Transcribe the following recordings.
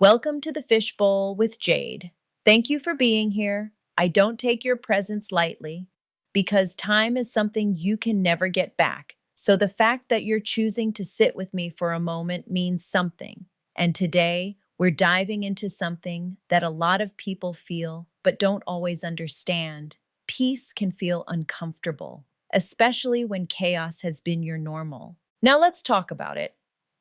Welcome to the Fishbowl with Jade. Thank you for being here. I don't take your presence lightly because time is something you can never get back. So the fact that you're choosing to sit with me for a moment means something. And today, we're diving into something that a lot of people feel but don't always understand. Peace can feel uncomfortable, especially when chaos has been your normal. Now let's talk about it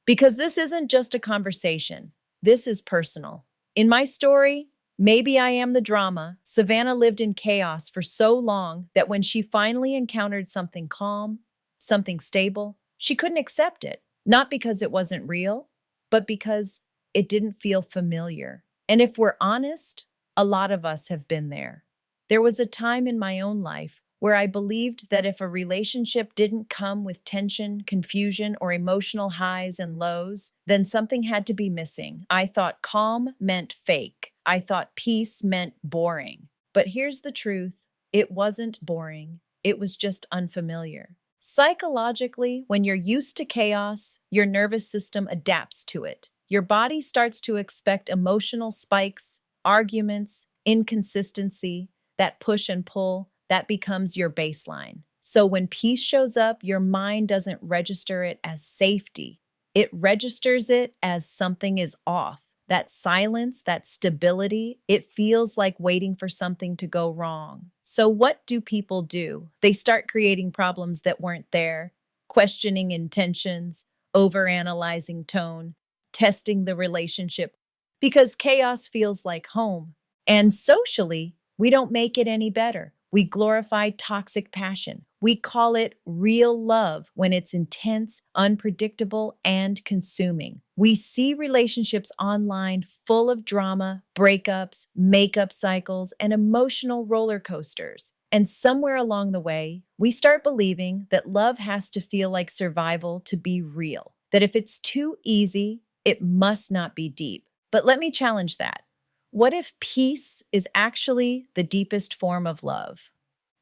because this isn't just a conversation. This is personal. In my story, maybe I am the drama. Savannah lived in chaos for so long that when she finally encountered something calm, something stable, she couldn't accept it. Not because it wasn't real, but because it didn't feel familiar. And if we're honest, a lot of us have been there. There was a time in my own life where I believed that if a relationship didn't come with tension, confusion, or emotional highs and lows, then something had to be missing. I thought calm meant fake. I thought peace meant boring. But here's the truth: it wasn't boring, it was just unfamiliar. Psychologically, when you're used to chaos, your nervous system adapts to it. Your body starts to expect emotional spikes, arguments, inconsistency, that push and pull, that becomes your baseline. So when peace shows up, your mind doesn't register it as safety. It registers it as something is off. That silence, that stability, it feels like waiting for something to go wrong. So what do people do? They start creating problems that weren't there, questioning intentions, overanalyzing tone, testing the relationship, because chaos feels like home. And socially, we don't make it any better. We glorify toxic passion. We call it real love when it's intense, unpredictable, and consuming. We see relationships online full of drama, breakups, makeup cycles, and emotional roller coasters. And somewhere along the way, we start believing that love has to feel like survival to be real, that if it's too easy, it must not be deep. But let me challenge that. What if peace is actually the deepest form of love?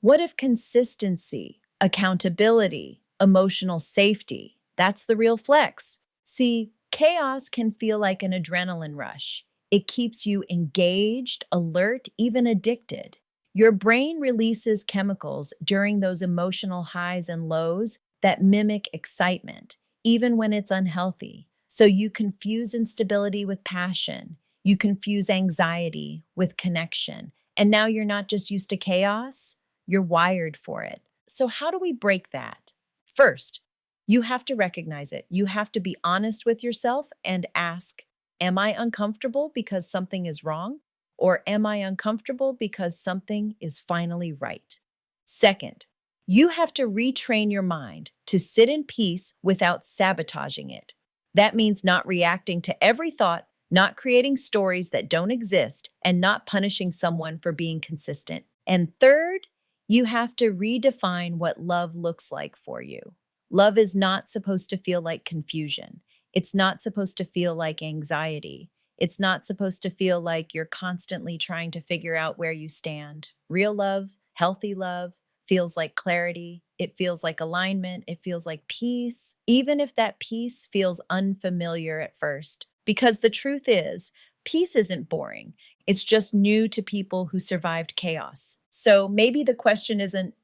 What if consistency, accountability, emotional safety, that's the real flex? See, chaos can feel like an adrenaline rush. It keeps you engaged, alert, even addicted. Your brain releases chemicals during those emotional highs and lows that mimic excitement, even when it's unhealthy. So you confuse instability with passion. You confuse anxiety with connection. And now you're not just used to chaos, you're wired for it. So, how do we break that? First, you have to recognize it. You have to be honest with yourself and ask, am I uncomfortable because something is wrong? Or am I uncomfortable because something is finally right? Second, you have to retrain your mind to sit in peace without sabotaging it. That means not reacting to every thought, not creating stories that don't exist, and not punishing someone for being consistent. And third, you have to redefine what love looks like for you. Love is not supposed to feel like confusion. It's not supposed to feel like anxiety. It's not supposed to feel like you're constantly trying to figure out where you stand. Real love, healthy love, feels like clarity. It feels like alignment. It feels like peace, even if that peace feels unfamiliar at first. Because the truth is, peace isn't boring. It's just new to people who survived chaos. So maybe the question isn't,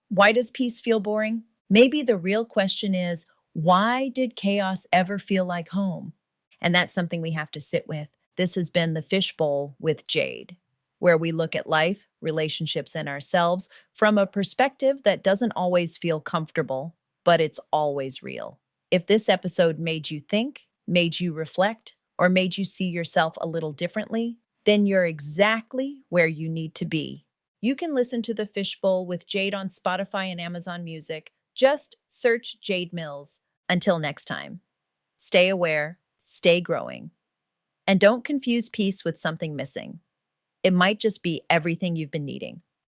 why does peace feel boring? Maybe the real question is, why did chaos ever feel like home? And that's something we have to sit with. This has been the Fishbowl with Jade, where we look at life, relationships, and ourselves from a perspective that doesn't always feel comfortable, but it's always real. If this episode made you think, made you reflect, or made you see yourself a little differently, then you're exactly where you need to be. You can listen to The Fishbowl with Jade on Spotify and Amazon Music. Just search Jade Mills. Until next time, stay aware, stay growing, and don't confuse peace with something missing. It might just be everything you've been needing.